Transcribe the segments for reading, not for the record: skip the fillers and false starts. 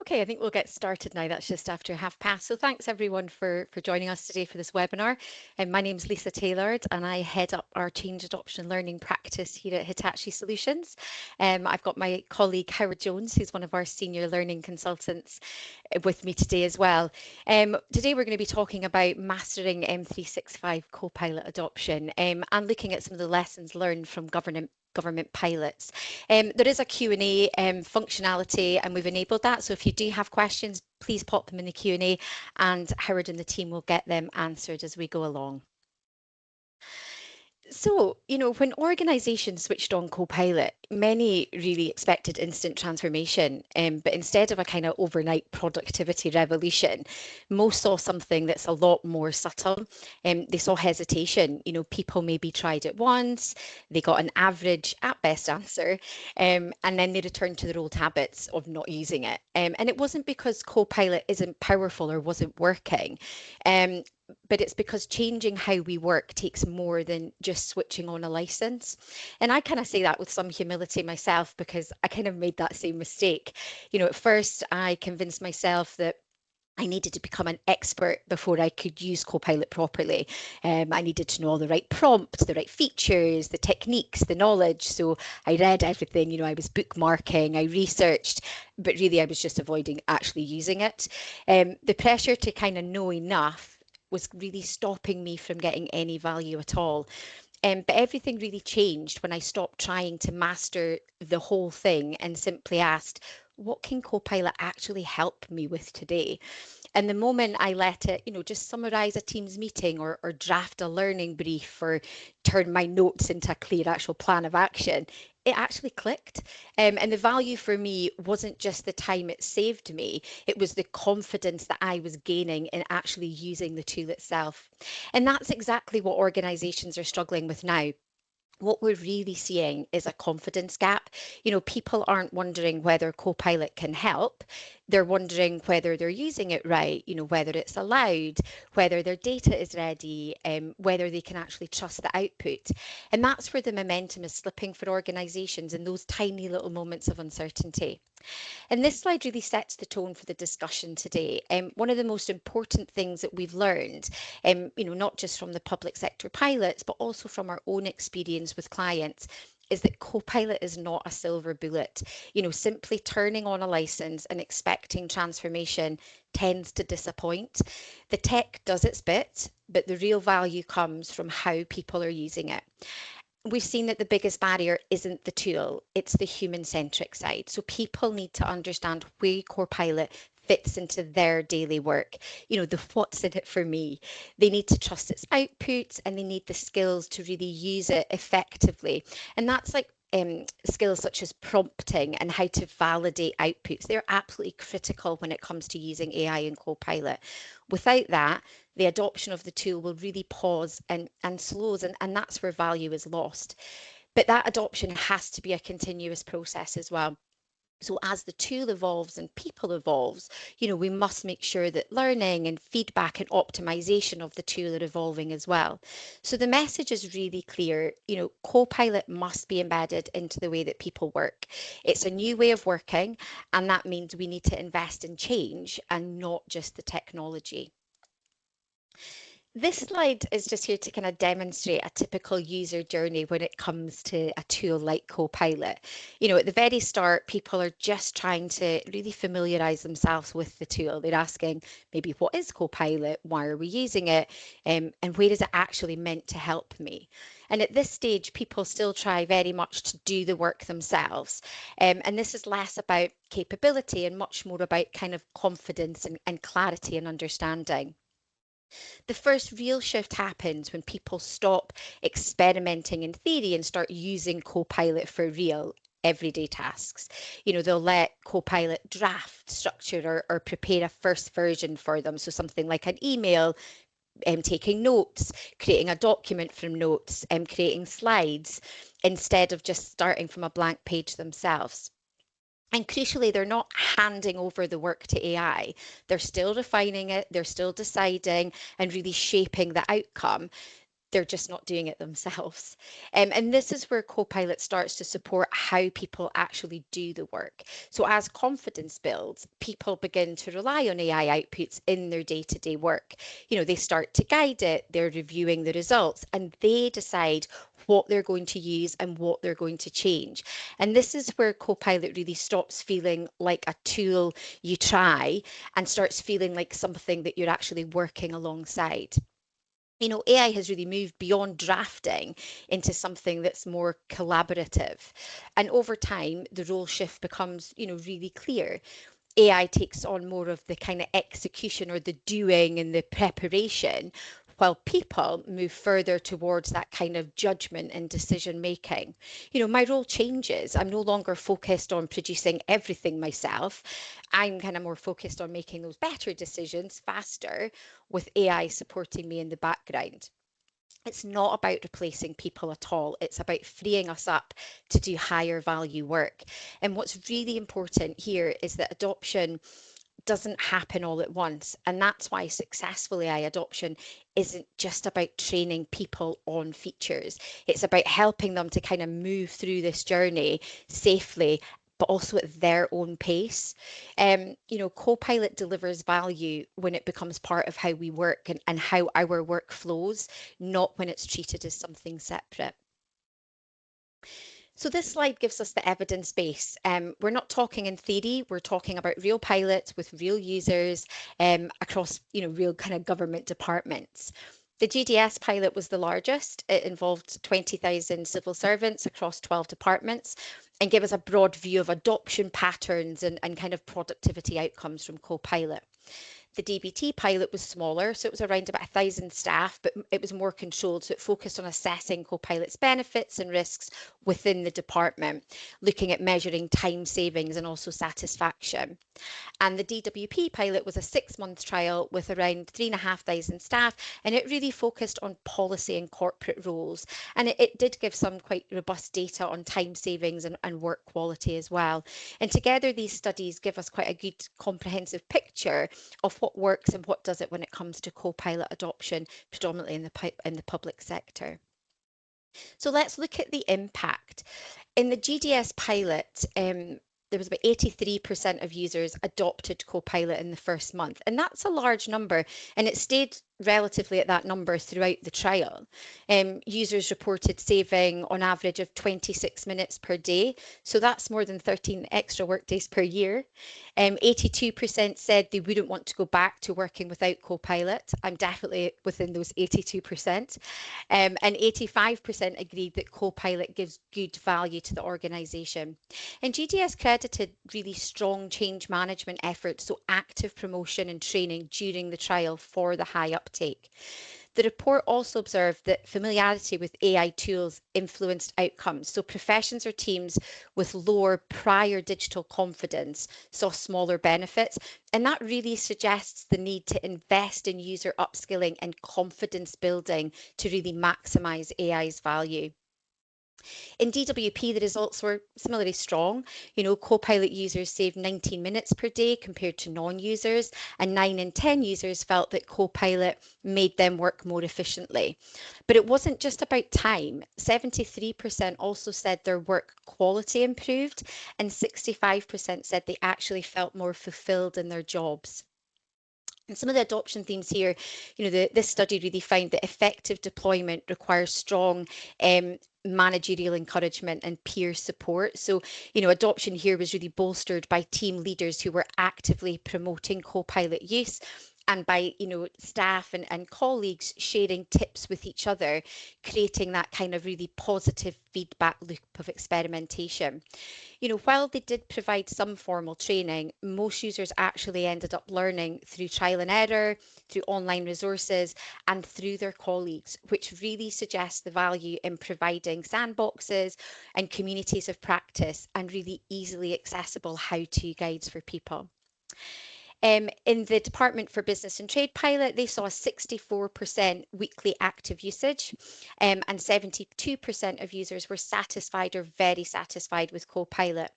Okay, I think we'll get started now. That's just after 1:30. So thanks everyone for joining us today for this webinar. My name's Lisa Taylor and I head up our change adoption learning practice here at Hitachi Solutions. I've got my colleague Howard Jones, who's one of our senior learning consultants, with me today as well. Today we're going to be talking about mastering M365 Copilot adoption and looking at some of the lessons learned from government pilots. There is a Q&A functionality and we've enabled that. So if you do have questions, please pop them in the Q&A and Howard and the team will get them answered as we go along. So, when organizations switched on Copilot, many really expected instant transformation. But instead of a kind of overnight productivity revolution, most saw something that's a lot more subtle. They saw hesitation. People maybe tried it once, they got an average at best answer, and then they returned to their old habits of not using it. And it wasn't because Copilot isn't powerful or wasn't working. But it's because changing how we work takes more than just switching on a license. And I kind of say that with some humility myself because I kind of made that same mistake. At first, I convinced myself that I needed to become an expert before I could use Copilot properly. I needed to know all the right prompts, the right features, the techniques, the knowledge. So I read everything, I was bookmarking, I researched, but really I was just avoiding actually using it. The pressure to kind of know enough was really stopping me from getting any value at all. But everything really changed when I stopped trying to master the whole thing and simply asked, what can Copilot actually help me with today? And the moment I let it, just summarize a Teams meeting or draft a learning brief or turn my notes into a clear actual plan of action, it actually clicked. And the value for me wasn't just the time it saved me, it was the confidence that I was gaining in actually using the tool itself. And that's exactly what organizations are struggling with now. What we're really seeing is a confidence gap. People aren't wondering whether Copilot can help. They're wondering whether they're using it right, whether it's allowed, whether their data is ready, whether they can actually trust the output. And that's where the momentum is slipping for organizations in those tiny little moments of uncertainty. And this slide really sets the tone for the discussion today. One of the most important things that we've learned, not just from the public sector pilots, but also from our own experience with clients, is that Copilot is not a silver bullet. Simply turning on a license and expecting transformation tends to disappoint. The tech does its bit, but the real value comes from how people are using it. We've seen that the biggest barrier isn't the tool, it's the human-centric side. So people need to understand where Copilot fits into their daily work, the what's in it for me. They need to trust its outputs and they need the skills to really use it effectively. And that's like skills such as prompting and how to validate outputs. They're absolutely critical when it comes to using AI and Copilot. Without that, the adoption of the tool will really pause and slows, and that's where value is lost. But that adoption has to be a continuous process as well. So as the tool evolves and people evolves, we must make sure that learning and feedback and optimization of the tool are evolving as well. So the message is really clear. Copilot must be embedded into the way that people work. It's a new way of working, and that means we need to invest in change and not just the technology. This slide is just here to kind of demonstrate a typical user journey when it comes to a tool like Copilot. At the very start, people are just trying to really familiarize themselves with the tool. They're asking maybe, what is Copilot? Why are we using it? And where is it actually meant to help me? And at this stage, people still try very much to do the work themselves. And this is less about capability and much more about kind of confidence and clarity and understanding. The first real shift happens when people stop experimenting in theory and start using Copilot for real everyday tasks. They'll let Copilot draft, structure, or prepare a first version for them. So something like an email, taking notes, creating a document from notes, creating slides, instead of just starting from a blank page themselves. And crucially, they're not handing over the work to AI. They're still refining it, they're still deciding and really shaping the outcome. they're just not doing it themselves. And this is where Copilot starts to support how people actually do the work. So as confidence builds, people begin to rely on AI outputs in their day-to-day work. They start to guide it, they're reviewing the results, and they decide what they're going to use and what they're going to change. And this is where Copilot really stops feeling like a tool you try and starts feeling like something that you're actually working alongside. AI has really moved beyond drafting into something that's more collaborative. And over time, the role shift becomes, really clear. AI takes on more of the kind of execution or the doing and the preparation, while people move further towards that kind of judgment and decision making. My role changes. I'm no longer focused on producing everything myself. I'm kind of more focused on making those better decisions faster with AI supporting me in the background. It's not about replacing people at all. It's about freeing us up to do higher value work. And what's really important here is that adoption doesn't happen all at once. And that's why successful AI adoption isn't just about training people on features. It's about helping them to kind of move through this journey safely, but also at their own pace. Copilot delivers value when it becomes part of how we work and how our work flows, not when it's treated as something separate. So this slide gives us the evidence base. We're not talking in theory, we're talking about real pilots with real users across, real kind of government departments. The GDS pilot was the largest. It involved 20,000 civil servants across 12 departments and gave us a broad view of adoption patterns and kind of productivity outcomes from Copilot. The DBT pilot was smaller, so it was around about 1,000 staff, but it was more controlled. So it focused on assessing Copilot's benefits and risks within the department, looking at measuring time savings and also satisfaction. And the DWP pilot was a 6-month trial with around 3,500 staff, and it really focused on policy and corporate roles. And it did give some quite robust data on time savings and work quality as well. And together, these studies give us quite a good comprehensive picture of what works and what doesn't when it comes to Copilot adoption, predominantly in the public sector. So let's look at the impact. In the GDS pilot, there was about 83% of users adopted Copilot in the first month. And that's a large number. And it stayed relatively at that number throughout the trial. Users reported saving on average of 26 minutes per day. So that's more than 13 extra workdays per year. 82% said they wouldn't want to go back to working without Copilot. I'm definitely within those 82%. And 85% agreed that Copilot gives good value to the organisation. And GDS credited really strong change management efforts, so active promotion and training during the trial for the high uptake. The report also observed that familiarity with AI tools influenced outcomes. So professions or teams with lower prior digital confidence saw smaller benefits. And that really suggests the need to invest in user upskilling and confidence building to really maximize AI's value. In DWP, the results were similarly strong. Copilot users saved 19 minutes per day compared to non-users, and 9 in 10 users felt that Copilot made them work more efficiently. But it wasn't just about time. 73% also said their work quality improved, and 65% said they actually felt more fulfilled in their jobs. And some of the adoption themes here, this study really found that effective deployment requires strong managerial encouragement and peer support. So, adoption here was really bolstered by team leaders who were actively promoting Copilot use and by, staff and colleagues sharing tips with each other, creating that kind of really positive feedback loop of experimentation. While they did provide some formal training, most users actually ended up learning through trial and error, through online resources, and through their colleagues, which really suggests the value in providing sandboxes and communities of practice and really easily accessible how-to guides for people. In the Department for Business and Trade pilot, they saw a 64% weekly active usage, and 72% of users were satisfied or very satisfied with Copilot.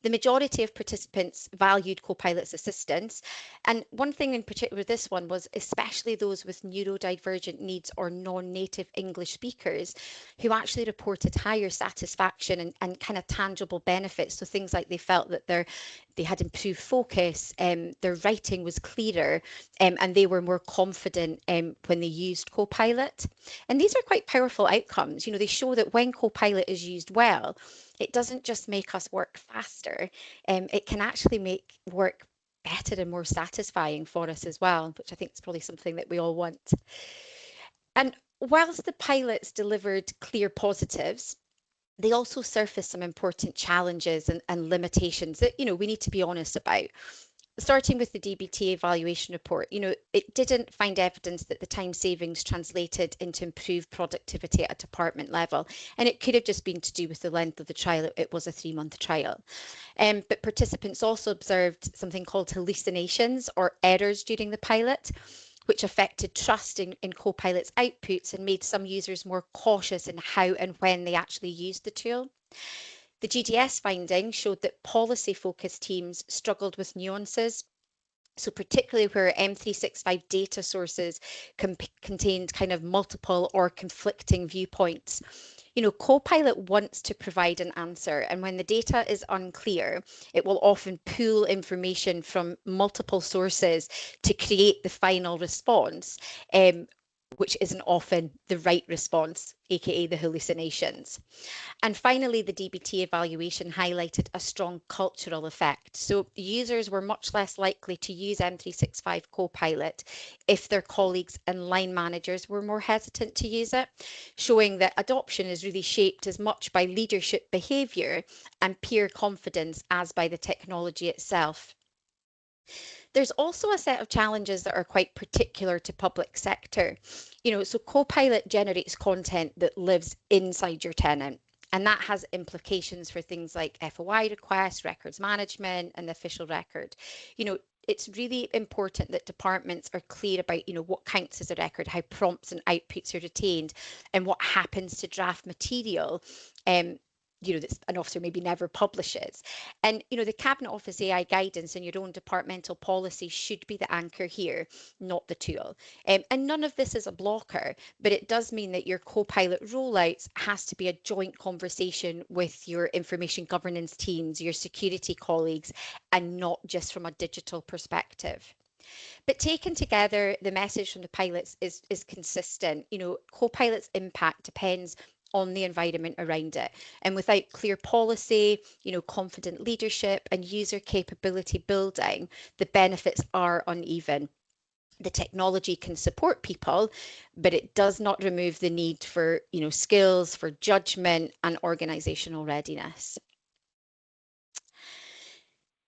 The majority of participants valued Copilot's assistance. And one thing in particular with this one was especially those with neurodivergent needs or non-native English speakers who actually reported higher satisfaction and kind of tangible benefits. So things like they felt that they had improved focus, their writing was clearer, and they were more confident when they used Copilot. And these are quite powerful outcomes. They show that when Copilot is used well, it doesn't just make us work faster, it can actually make work better and more satisfying for us as well, which I think is probably something that we all want. And whilst the pilots delivered clear positives, they also surfaced some important challenges and limitations that we need to be honest about. Starting with the DBT evaluation report, it didn't find evidence that the time savings translated into improved productivity at a department level. And it could have just been to do with the length of the trial. It was a 3-month trial. But participants also observed something called hallucinations or errors during the pilot, which affected trust in Copilot's outputs and made some users more cautious in how and when they actually used the tool. The GDS findings showed that policy-focused teams struggled with nuances. So particularly where M365 data sources contained kind of multiple or conflicting viewpoints. Copilot wants to provide an answer, and when the data is unclear, it will often pull information from multiple sources to create the final response, which isn't often the right response, aka the hallucinations. And finally, the DBT evaluation highlighted a strong cultural effect. So users were much less likely to use M365 Copilot if their colleagues and line managers were more hesitant to use it, showing that adoption is really shaped as much by leadership behaviour and peer confidence as by the technology itself. There's also a set of challenges that are quite particular to public sector. So Copilot generates content that lives inside your tenant. And that has implications for things like FOI requests, records management, and the official record. It's really important that departments are clear about, what counts as a record, how prompts and outputs are retained, and what happens to draft material. That an officer maybe never publishes. And, the Cabinet Office AI guidance and your own departmental policy should be the anchor here, not the tool. And none of this is a blocker, but it does mean that your Copilot rollouts has to be a joint conversation with your information governance teams, your security colleagues, and not just from a digital perspective. But taken together, the message from the pilots is consistent. Copilot's impact depends on the environment around it. And without clear policy, confident leadership and user capability building, the benefits are uneven. The technology can support people, but it does not remove the need for, skills, for judgment and organizational readiness.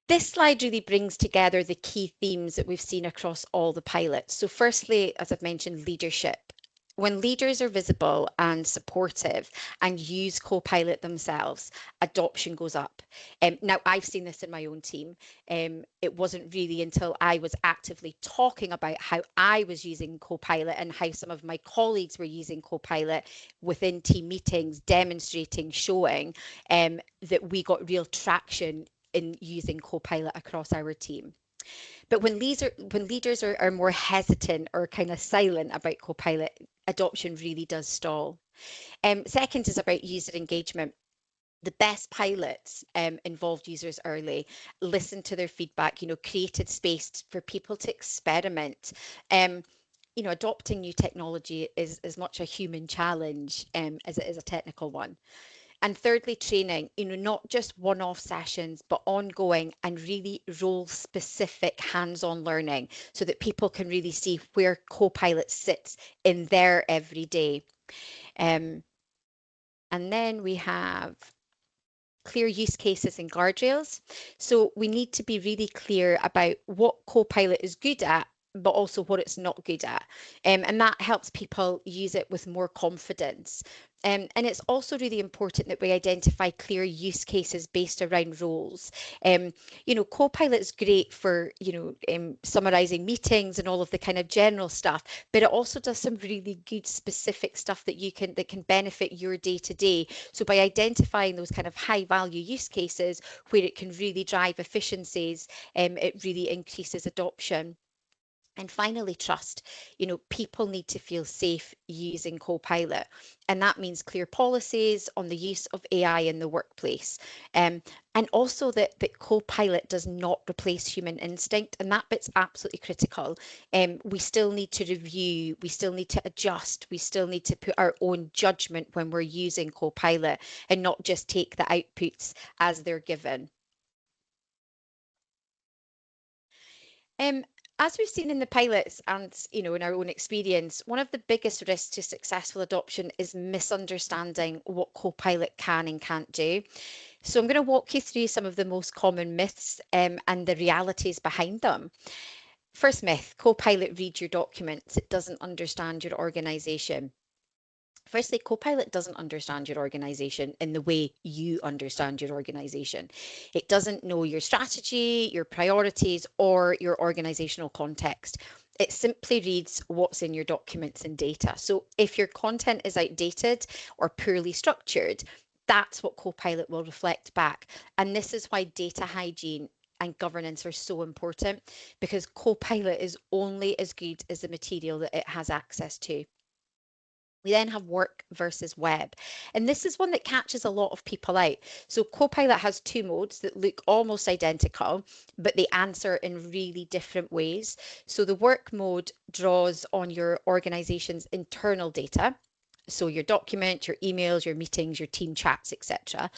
This slide really brings together the key themes that we've seen across all the pilots. So firstly, as I've mentioned, leadership. When leaders are visible and supportive and use Copilot themselves, adoption goes up. Now, I've seen this in my own team. It wasn't really until I was actively talking about how I was using Copilot and how some of my colleagues were using Copilot within team meetings, demonstrating, showing that we got real traction in using Copilot across our team. But when leaders are more hesitant or kind of silent about Copilot, adoption really does stall. Second is about user engagement. The best pilots involved users early, listened to their feedback, created space for people to experiment. Adopting new technology is as much a human challenge as it is a technical one. And thirdly, training, not just one-off sessions, but ongoing and really role-specific hands-on learning so that people can really see where Copilot sits in their everyday. And then we have clear use cases and guardrails. So we need to be really clear about what Copilot is good at, but also what it's not good at. And that helps people use it with more confidence. And it's also really important that we identify clear use cases based around roles. Um, Copilot is great for, summarizing meetings and all of the kind of general stuff, but it also does some really good specific stuff that can benefit your day to day. So by identifying those kind of high value use cases where it can really drive efficiencies, it really increases adoption. And finally, trust. People need to feel safe using Copilot, and that means clear policies on the use of AI in the workplace. Um, and also that Copilot does not replace human instinct, and that bit's absolutely critical. We still need to review, we still need to adjust, we still need to put our own judgment when we're using Copilot and not just take the outputs as they're given. Um, as we've seen in the pilots and in our own experience, one of the biggest risks to successful adoption is misunderstanding what Copilot can and can't do. So I'm going to walk you through some of the most common myths and the realities behind them. First myth: Copilot reads your documents. It doesn't understand your organization. Firstly, Copilot doesn't understand your organization in the way you understand your organization. It doesn't know your strategy, your priorities, or your organizational context. It simply reads what's in your documents and data. So if your content is outdated or poorly structured, that's what Copilot will reflect back. And this is why data hygiene and governance are so important, because Copilot is only as good as the material that it has access to. We then have work versus web. And this is one that catches a lot of people out. So Copilot has two modes that look almost identical, but they answer in really different ways. So the work mode draws on your organization's internal data. So your document, your emails, your meetings, your team chats, etc.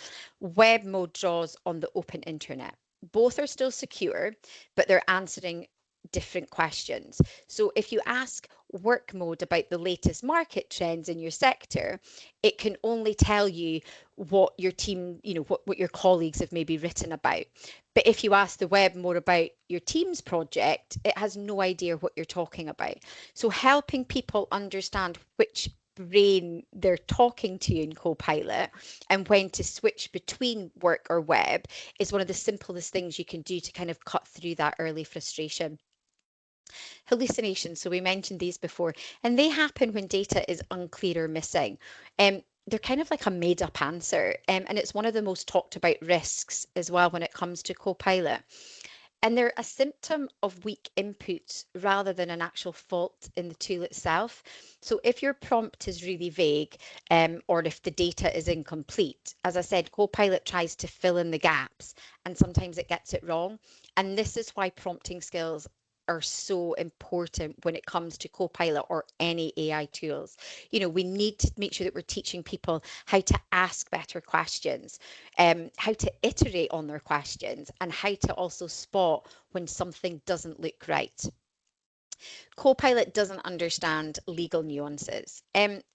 Web mode draws on the open internet. Both are still secure, but they're answering different questions. So if you ask work mode about the latest market trends in your sector, it can only tell you what your team, what your colleagues have maybe written about. But if you ask the web more about your team's project, it has no idea what you're talking about. So helping people understand which brain they're talking to in Copilot and when to switch between work or web is one of the simplest things you can do to kind of cut through that early frustration. Hallucinations, so we mentioned these before, and they happen when data is unclear or missing. They're kind of like a made up answer, and it's one of the most talked about risks as well when it comes to Copilot. And they're a symptom of weak inputs rather than an actual fault in the tool itself. So if your prompt is really vague, or if the data is incomplete, as I said, Copilot tries to fill in the gaps and sometimes it gets it wrong. And this is why prompting skills are so important when it comes to Copilot or any AI tools. We need to make sure that we're teaching people how to ask better questions, how to iterate on their questions, and how to also spot when something doesn't look right. Copilot doesn't understand legal nuances.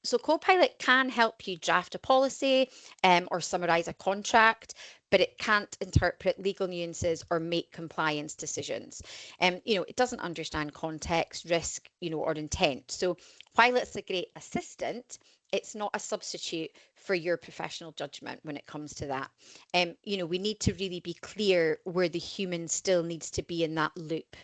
So Copilot can help you draft a policy or summarize a contract, but it can't interpret legal nuances or make compliance decisions. It doesn't understand context, risk, or intent. So while it's a great assistant, it's not a substitute for your professional judgment when it comes to that. We need to really be clear where the human still needs to be in that loop.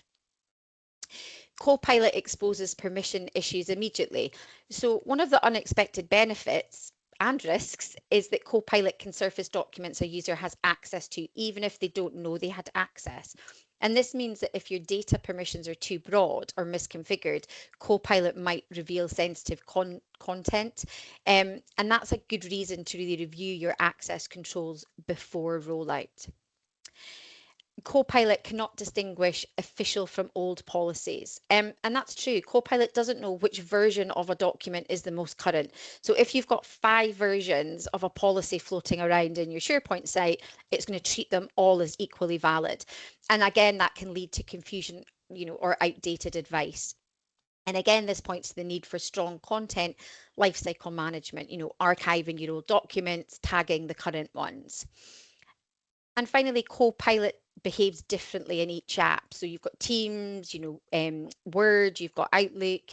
Copilot exposes permission issues immediately. So one of the unexpected benefits and risks is that Copilot can surface documents a user has access to, even if they don't know they had access. And this means that if your data permissions are too broad or misconfigured, Copilot might reveal sensitive content. And that's a good reason to really review your access controls before rollout. Copilot cannot distinguish official from old policies. And that's true. Copilot doesn't know which version of a document is the most current. So if you've got 5 versions of a policy floating around in your SharePoint site, it's going to treat them all as equally valid. And again, that can lead to confusion, or outdated advice. And again, this points to the need for strong content lifecycle management, archiving your old documents, tagging the current ones. And finally, Copilot behaves differently in each app. So you've got Teams, Word, you've got Outlook.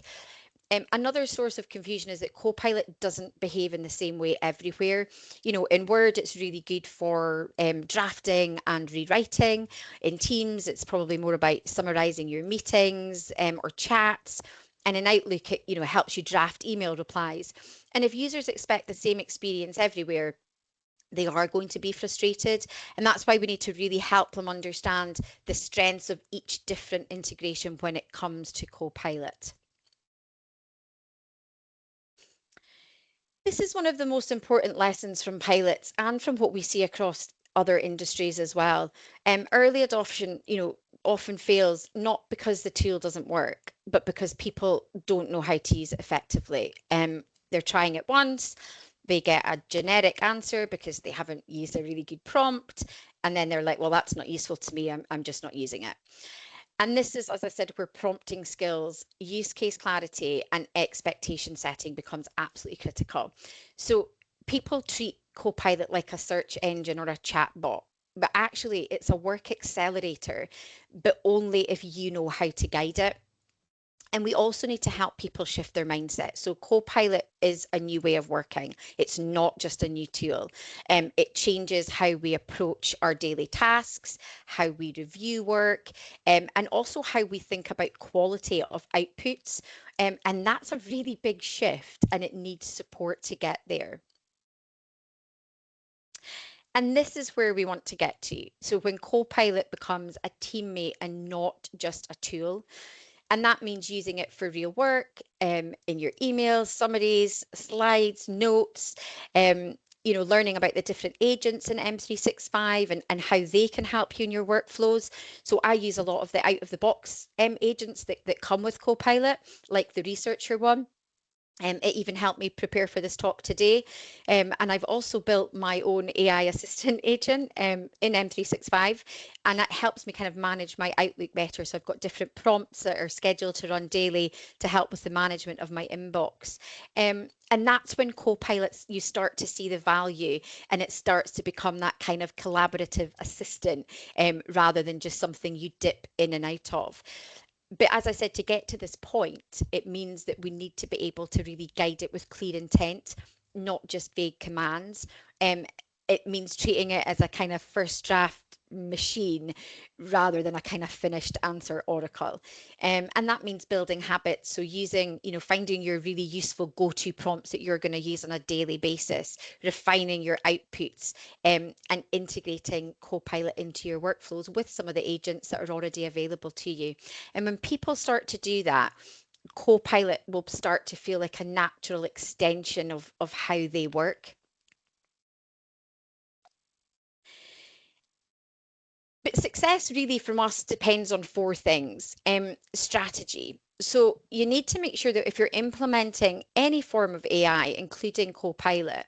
Another source of confusion is that Copilot doesn't behave in the same way everywhere. In Word, it's really good for drafting and rewriting. In Teams, it's probably more about summarizing your meetings or chats. And in Outlook, it helps you draft email replies. And if users expect the same experience everywhere, they are going to be frustrated. And that's why we need to really help them understand the strengths of each different integration when it comes to Copilot. This is one of the most important lessons from pilots and from what we see across other industries as well. Early adoption, often fails not because the tool doesn't work, but because people don't know how to use it effectively. They're trying it once, they get a generic answer because they haven't used a really good prompt, and then they're like, well, that's not useful to me, I'm just not using it. And this is, as I said, where prompting skills, use case clarity, and expectation setting becomes absolutely critical. So people treat Copilot like a search engine or a chat bot, but actually it's a work accelerator, but only if you know how to guide it. And we also need to help people shift their mindset. So Copilot is a new way of working. It's not just a new tool. It changes how we approach our daily tasks, how we review work, and also how we think about quality of outputs. And that's a really big shift, and it needs support to get there. And this is where we want to get to. So when Copilot becomes a teammate and not just a tool, and that means using it for real work, in your emails, summaries, slides, notes, learning about the different agents in M365 and how they can help you in your workflows. So I use a lot of the out of the box agents that come with Copilot, like the researcher one. It even helped me prepare for this talk today. And I've also built my own AI assistant agent in M365, and that helps me kind of manage my Outlook better. So I've got different prompts that are scheduled to run daily to help with the management of my inbox. And that's when Copilots, you start to see the value, and it starts to become that kind of collaborative assistant, rather than just something you dip in and out of. But as I said, to get to this point, it means that we need to be able to really guide it with clear intent, not just vague commands. Um, it means treating it as a kind of first draft machine rather than a kind of finished answer oracle. And that means building habits. So using, finding your really useful go-to prompts that you're going to use on a daily basis, refining your outputs, and integrating Copilot into your workflows with some of the agents that are already available to you. And when people start to do that, Copilot will start to feel like a natural extension of how they work. But success really from us depends on four things. Strategy. So you need to make sure that if you're implementing any form of AI, including Copilot,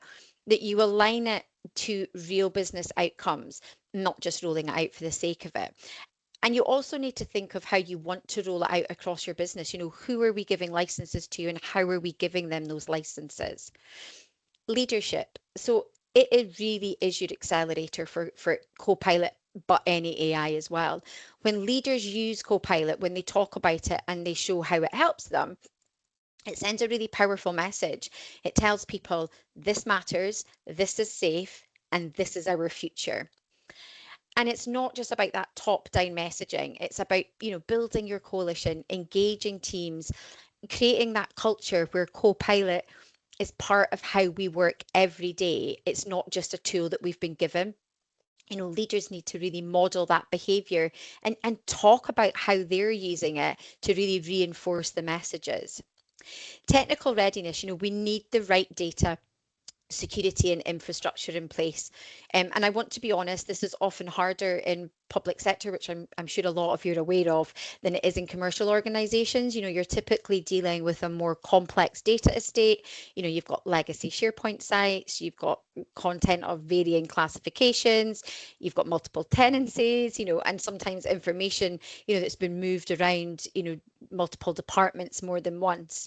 that you align it to real business outcomes, not just rolling it out for the sake of it. And you also need to think of how you want to roll it out across your business. Who are we giving licenses to and how are we giving them those licenses? Leadership. So it really is your accelerator for Copilot, but any AI as well. When leaders use Copilot, when they talk about it and they show how it helps them, it sends a really powerful message. It tells people this matters, this is safe, and this is our future. And it's not just about that top down messaging. It's about, building your coalition, engaging teams, creating that culture where Copilot is part of how we work every day. It's not just a tool that we've been given. Leaders need to really model that behavior and talk about how they're using it to really reinforce the messages. Technical readiness, we need the right data, security and infrastructure in place. And I want to be honest, this is often harder in public sector, which I'm sure a lot of you are aware of, than it is in commercial organizations. You're typically dealing with a more complex data estate. You've got legacy SharePoint sites, you've got content of varying classifications, you've got multiple tenancies, and sometimes information, that's been moved around, multiple departments more than once.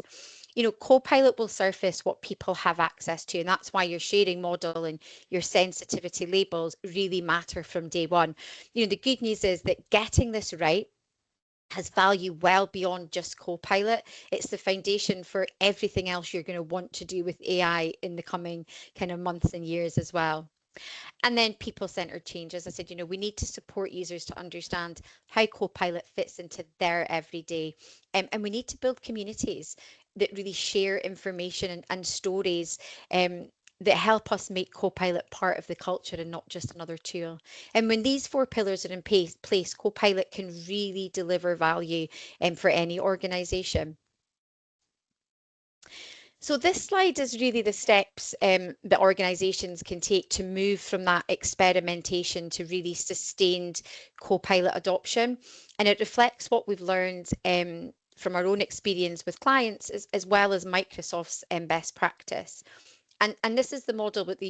Copilot will surface what people have access to, and that's why your sharing model and your sensitivity labels really matter from day one. The good news is that getting this right has value well beyond just Copilot. It's the foundation for everything else you're going to want to do with AI in the coming kind of months and years as well. And then people-centered change. As I said, we need to support users to understand how Copilot fits into their everyday. And we need to build communities that really share information and stories that help us make Copilot part of the culture and not just another tool. And when these four pillars are in place, Copilot can really deliver value for any organization. So this slide is really the steps that organisations can take to move from that experimentation to really sustained Copilot adoption. And it reflects what we've learned from our own experience with clients as well as Microsoft's best practice. And this is the model that we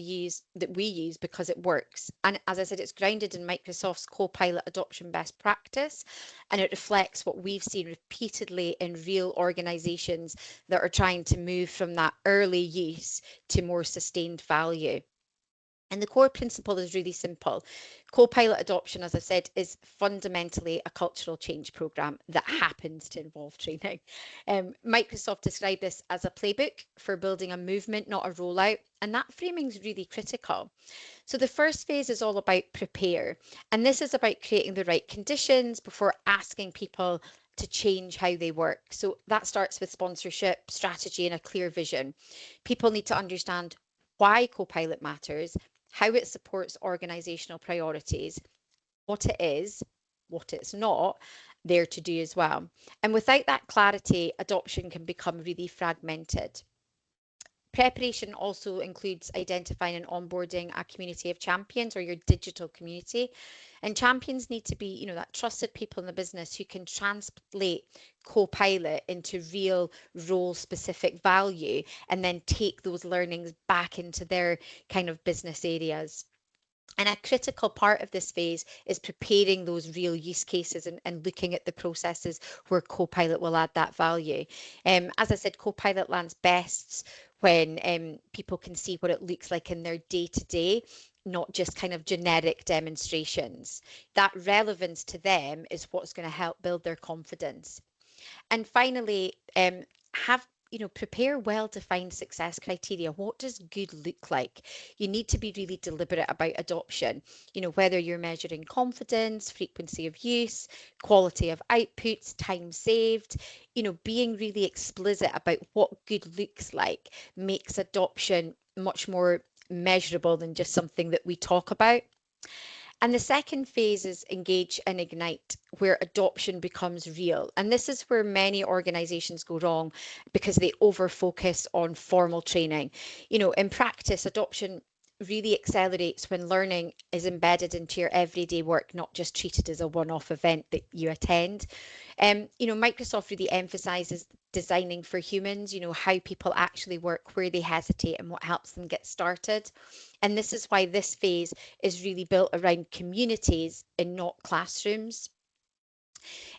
use because it works. And as I said, it's grounded in Microsoft's Copilot adoption best practice, and it reflects what we've seen repeatedly in real organizations that are trying to move from that early use to more sustained value. And the core principle is really simple. Copilot adoption, as I said, is fundamentally a cultural change program that happens to involve training. Microsoft described this as a playbook for building a movement, not a rollout. And that framing is really critical. So the first phase is all about prepare. And this is about creating the right conditions before asking people to change how they work. So that starts with sponsorship, strategy, and a clear vision. People need to understand why Copilot matters, how it supports organizational priorities, what it is, what it's not there to do as well. And without that clarity, adoption can become really fragmented. Preparation also includes identifying and onboarding a community of champions or your digital community. And champions need to be, that trusted people in the business who can translate Copilot into real role specific value and then take those learnings back into their kind of business areas. And a critical part of this phase is preparing those real use cases and looking at the processes where Copilot will add that value. As I said, Copilot lands best when people can see what it looks like in their day to day, not just kind of generic demonstrations. That relevance to them is what's going to help build their confidence. And finally, have prepare well-defined success criteria. What does good look like? You need to be really deliberate about adoption. Whether you're measuring confidence, frequency of use, quality of outputs, time saved. Being really explicit about what good looks like makes adoption much more measurable than just something that we talk about. And the second phase is engage and ignite, where adoption becomes real. And this is where many organizations go wrong because they over focus on formal training. In practice, adoption really accelerates when learning is embedded into your everyday work, not just treated as a one-off event that you attend. Microsoft really emphasizes designing for humans, how people actually work, where they hesitate, and what helps them get started. And this is why this phase is really built around communities and not classrooms.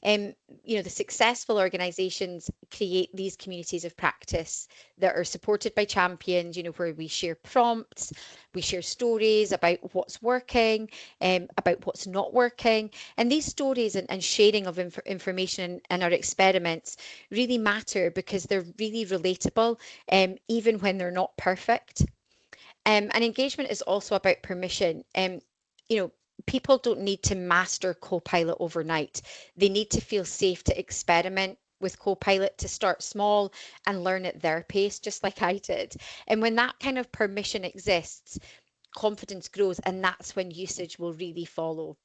Um, the successful organizations create these communities of practice that are supported by champions, where we share prompts, we share stories about what's working, about what's not working. And these stories and sharing of information and our experiments really matter because they're really relatable, even when they're not perfect. And engagement is also about permission. You know, People don't need to master Copilot overnight. They need to feel safe to experiment with Copilot, to start small and learn at their pace, just like I did. And when that kind of permission exists, confidence grows, and that's when usage will really follow.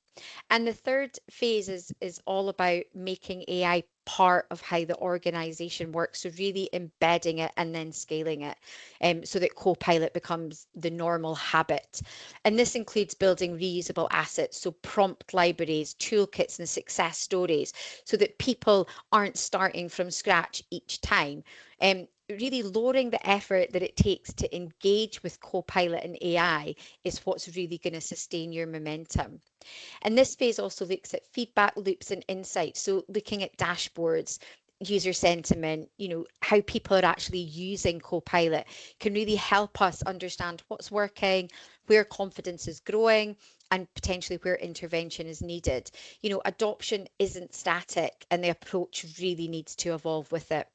And the third phase is all about making AI part of how the organization works. So really embedding it and then scaling it, so that Copilot becomes the normal habit. And this includes building reusable assets, so prompt libraries, toolkits, and success stories, so that people aren't starting from scratch each time. Really lowering the effort that it takes to engage with Copilot and AI is what's really going to sustain your momentum. And this phase also looks at feedback loops and insights. So looking at dashboards, user sentiment, how people are actually using Copilot can really help us understand what's working, where confidence is growing, and potentially where intervention is needed. Adoption isn't static, and the approach really needs to evolve with it.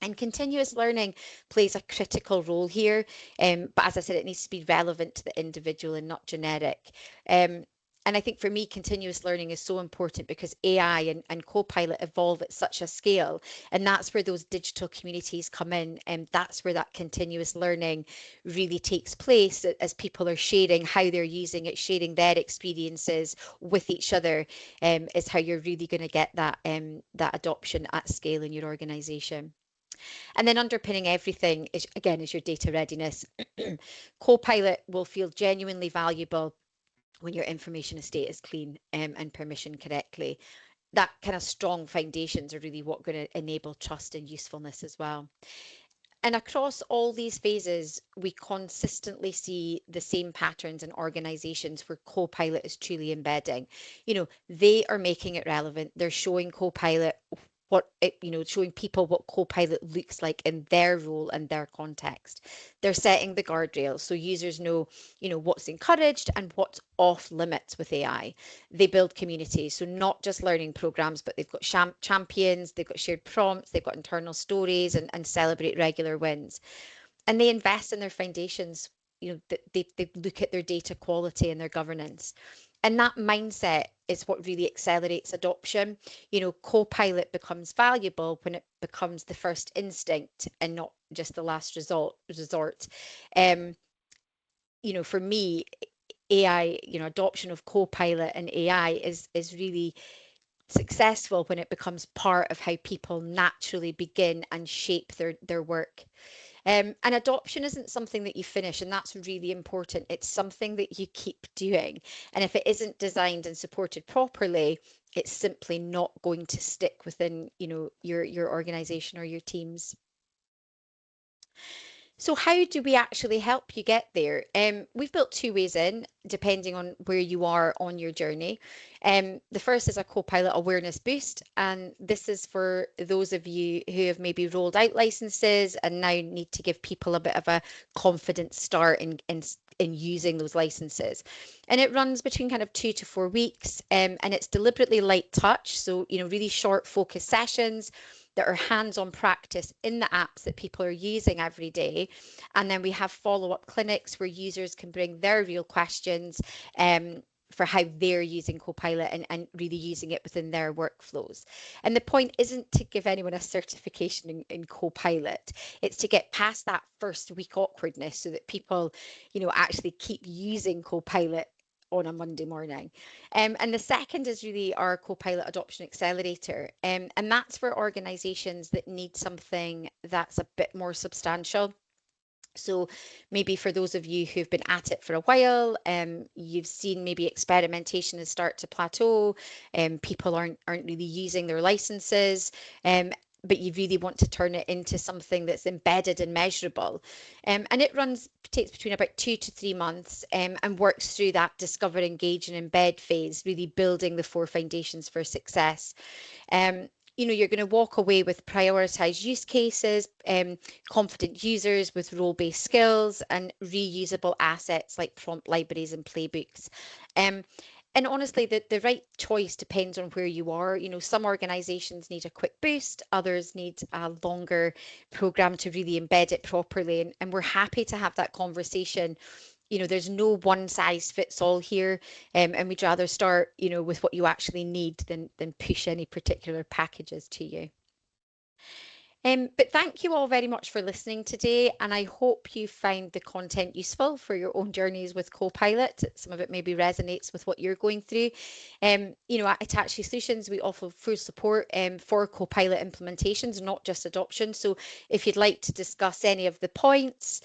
And continuous learning plays a critical role here. But as I said, it needs to be relevant to the individual and not generic. Um, and I think for me, continuous learning is so important because AI and Copilot evolve at such a scale. And that's where those digital communities come in. And that's where that continuous learning really takes place as people are sharing how they're using it, sharing their experiences with each other, is how you're really going to get that adoption at scale in your organization. And then underpinning everything is, again, is your data readiness. Copilot will feel genuinely valuable when your information estate is clean, and permissioned correctly. That kind of strong foundations are really what going to enable trust and usefulness as well. And across all these phases, we consistently see the same patterns in organizations where Copilot is truly embedding. They are making it relevant. They're showing Copilot showing people what Copilot looks like in their role and their context. They're setting the guardrails so users know, what's encouraged and what's off limits with AI. They build communities, so not just learning programs, but they've got champions, they've got shared prompts, they've got internal stories, and celebrate regular wins. And they invest in their foundations. They look at their data quality and their governance. And that mindset is what really accelerates adoption. Copilot becomes valuable when it becomes the first instinct and not just the last resort. Um, for me, AI, adoption of Copilot and AI is really successful when it becomes part of how people naturally begin and shape their work. And adoption isn't something that you finish, and that's really important. It's something that you keep doing. And if it isn't designed and supported properly, it's simply not going to stick within, your organization or your teams. So how do we actually help you get there? We've built two ways in, depending on where you are on your journey. The first is a Copilot awareness boost, and this is for those of you who have maybe rolled out licenses and now need to give people a bit of a confident start in using those licenses. And it runs between kind of 2 to 4 weeks, and it's deliberately light touch, so really short focus sessions that are hands-on practice in the apps that people are using every day. And then we have follow-up clinics where users can bring their real questions, for how they're using Copilot and really using it within their workflows. And the point isn't to give anyone a certification in Copilot. It's to get past that first week awkwardness so that people, actually keep using Copilot on a Monday morning. And the second is really our Copilot Adoption Accelerator. And that's for organizations that need something that's a bit more substantial. So maybe for those of you who've been at it for a while, you've seen maybe experimentation has start to plateau, people aren't really using their licenses, but you really want to turn it into something that's embedded and measurable. And it takes between about 2 to 3 months, and works through that discover, engage, and embed phase, really building the 4 foundations for success. Um, you're going to walk away with prioritized use cases, confident users with role-based skills, and reusable assets like prompt libraries and playbooks. Um, and honestly, the right choice depends on where you are. Some organizations need a quick boost, others need a longer program to really embed it properly. And we're happy to have that conversation. There's no one size fits all here, and we'd rather start, with what you actually need than push any particular packages to you. But thank you all very much for listening today, and I hope you find the content useful for your own journeys with Copilot. Some of it maybe resonates with what you're going through. At Hitachi Solutions, we offer full support, for Copilot implementations, not just adoption. So if you'd like to discuss any of the points,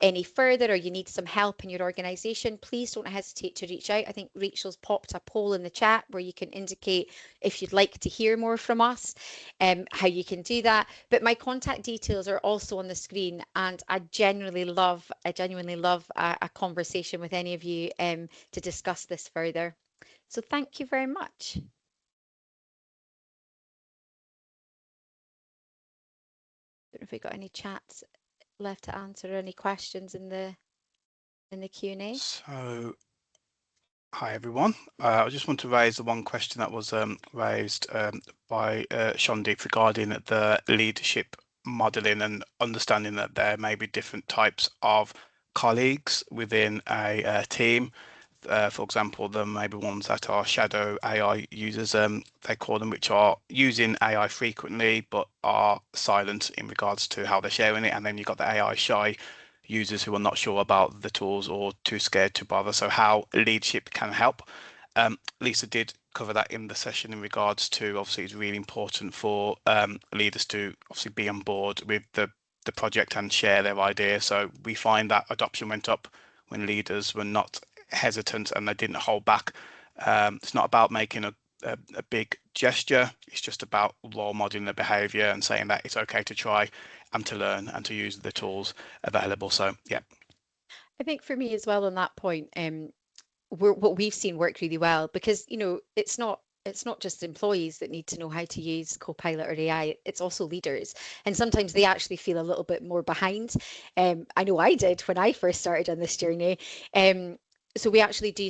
any further, or you need some help in your organisation, please don't hesitate to reach out. I think Rachel's popped a poll in the chat where you can indicate if you'd like to hear more from us, how you can do that. But my contact details are also on the screen, and I genuinely love a conversation with any of you, to discuss this further. So thank you very much. don't know if we got any chats left to answer or any questions in the Q&A. So, hi everyone. I just want to raise the one question that was raised by Shondeep regarding the leadership modelling and understanding that there may be different types of colleagues within a team. For example, there may be ones that are shadow AI users, they call them, which are using AI frequently but are silent in regards to how they're sharing it. And then you've got the AI shy users who are not sure about the tools or too scared to bother. So how leadership can help. Lisa did cover that in the session in regards to, obviously it's really important for leaders to obviously be on board with the project and share their ideas. So we find that adoption went up when leaders were not hesitant and they didn't hold back. It's not about making a big gesture. It's just about role modeling the behavior and saying that it's okay to try and to learn and to use the tools available. So yeah. I think for me as well on that point, what we've seen work really well, because it's not just employees that need to know how to use Copilot or AI, it's also leaders. And sometimes they actually feel a little bit more behind. I know I did when I first started on this journey. So we actually do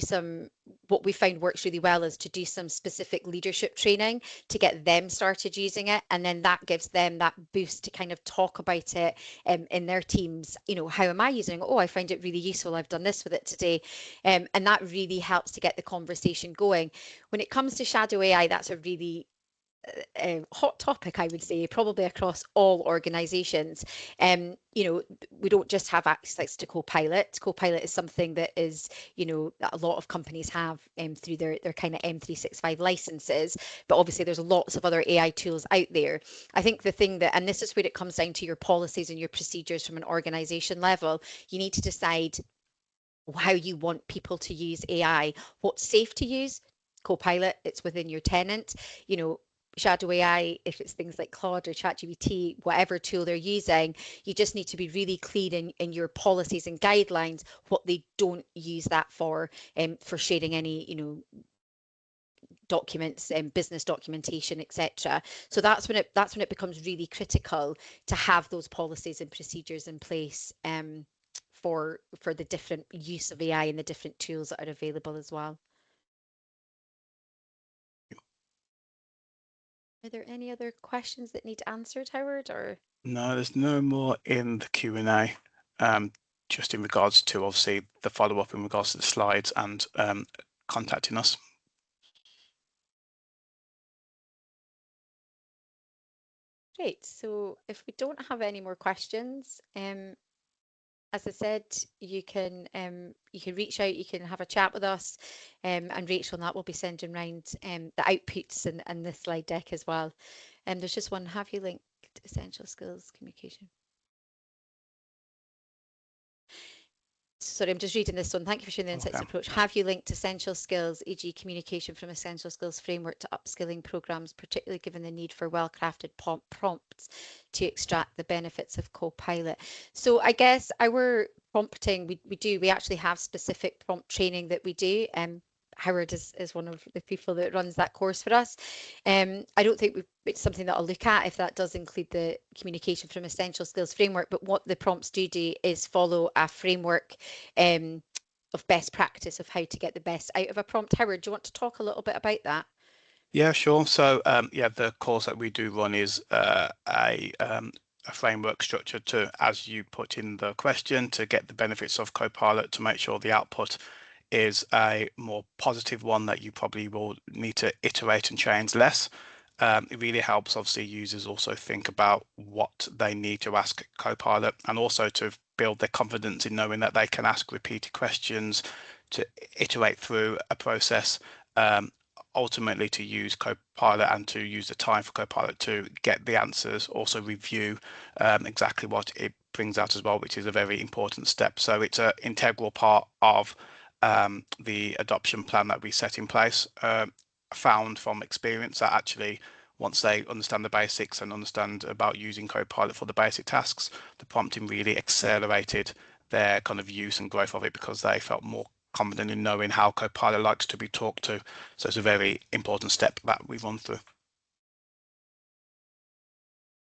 what we found works really well is to do some specific leadership training to get them started using it. And then that gives them that boost to kind of talk about it in their teams. How am I using it? Oh, I find it really useful. I've done this with it today. And that really helps to get the conversation going. When it comes to shadow AI, that's a really hot topic, I would say, probably across all organizations. We don't just have access to Copilot. Copilot is something that is, that a lot of companies have through their kind of M365 licenses, but obviously there's lots of other AI tools out there. I think the thing that, and this is where it comes down to your policies and your procedures from an organization level, you need to decide how you want people to use AI. What's safe to use? Copilot, it's within your tenant. Shadow AI, if it's things like Claude or ChatGPT, whatever tool they're using, you just need to be really clear in your policies and guidelines what they don't use that for sharing any, documents and business documentation, etc. So that's when it becomes really critical to have those policies and procedures in place for the different use of AI and the different tools that are available as well. Are there any other questions that need answered, Howard? Or No, there's no more in the Q&A. Just in regards to obviously the follow-up in regards to the slides and contacting us. great. So if we don't have any more questions, as I said, you can reach out, you can have a chat with us, and Rachel and that will be sending around the outputs and the slide deck as well. And there's just one, have you linked essential skills communication? Sorry, I'm just reading this one. Thank you for sharing the insights approach. Have you linked essential skills, e.g. communication from essential skills framework to upskilling programs, particularly given the need for well-crafted prompts to extract the benefits of Copilot? So I guess our prompting, we actually have specific prompt training that we do. Howard is one of the people that runs that course for us. I don't think it's something that I'll look at if that does include the communication from essential skills framework, but what the prompts do is follow a framework of best practice of how to get the best out of a prompt. Howard, do you want to talk a little bit about that? Yeah, sure. So yeah, the course that we do run is a framework structure to, as you put in the question, to get the benefits of Copilot, to make sure the output is a more positive one that you probably will need to iterate and change less. It really helps obviously users also think about what they need to ask Copilot, and also to build their confidence in knowing that they can ask repeated questions, to iterate through a process, ultimately to use Copilot and to use the time for Copilot to get the answers, also review exactly what it brings out as well, which is a very important step. So it's an integral part of the adoption plan that we set in place. Found from experience that actually once they understand the basics and understand about using Copilot for the basic tasks, the prompting really accelerated their kind of use and growth of it, because they felt more confident in knowing how Copilot likes to be talked to. So it's a very important step that we've run through.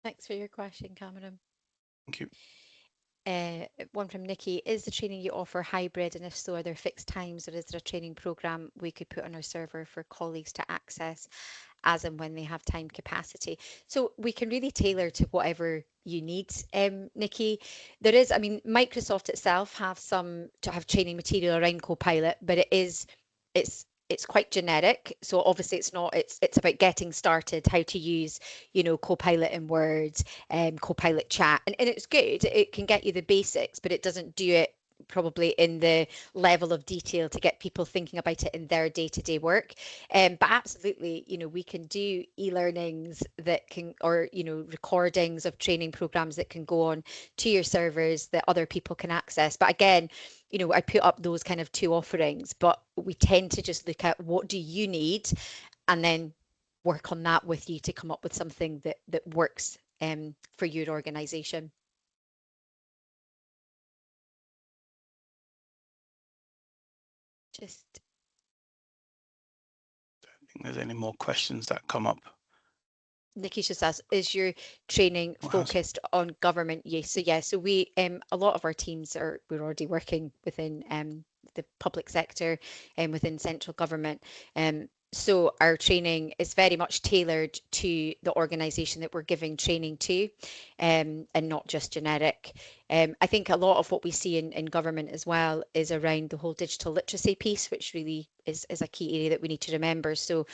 Thanks for your question, Cameron. Thank you. One from Nikki, is the training you offer hybrid, and if so, are there fixed times, or is there a training program we could put on our server for colleagues to access as and when they have time capacity? So we can really tailor to whatever you need, Nikki. There is, I mean, Microsoft itself have training material around Copilot, but it's quite generic. So obviously it's about getting started, how to use, Copilot in Word, Copilot chat. And it's good. It can get you the basics, but it doesn't do it probably in the level of detail to get people thinking about it in their day-to-day work. But absolutely, we can do e-learnings that can, or, recordings of training programs that can go on to your servers that other people can access. But again, I put up those kind of two offerings, but we tend to just look at what do you need and then work on that with you to come up with something that works for your organization. Just Don't think there's any more questions that come up. Nikki's just asked, is your training focused on government use? So yeah, so we a lot of our teams we're already working within the public sector and within central government. So our training is very much tailored to the organisation that we're giving training to, and not just generic. I think a lot of what we see in government as well is around the whole digital literacy piece, which really is a key area that we need to remember. So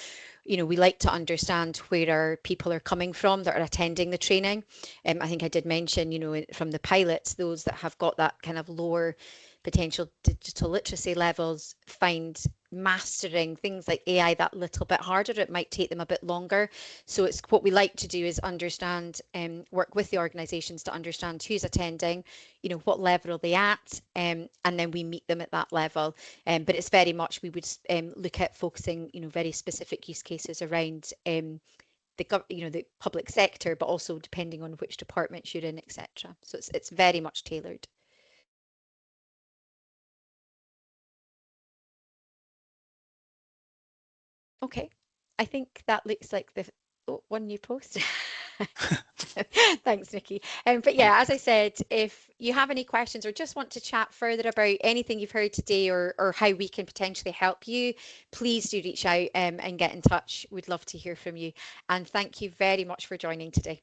we like to understand where our people are coming from that are attending the training. I think I did mention, from the pilots, those that have got that kind of lower potential digital literacy levels find mastering things like AI that little bit harder. It might take them a bit longer. So it's what we like to do is understand, work with the organisations to understand who's attending, what level are they at, and then we meet them at that level. But it's very much, we would look at focusing, very specific use cases around the public sector, but also depending on which departments you're in, etc. So it's very much tailored. Okay, I think that looks like the one you posted. Thanks, Nikki. But yeah, as I said, if you have any questions or just want to chat further about anything you've heard today, or how we can potentially help you, please do reach out and get in touch. We'd love to hear from you. And thank you very much for joining today.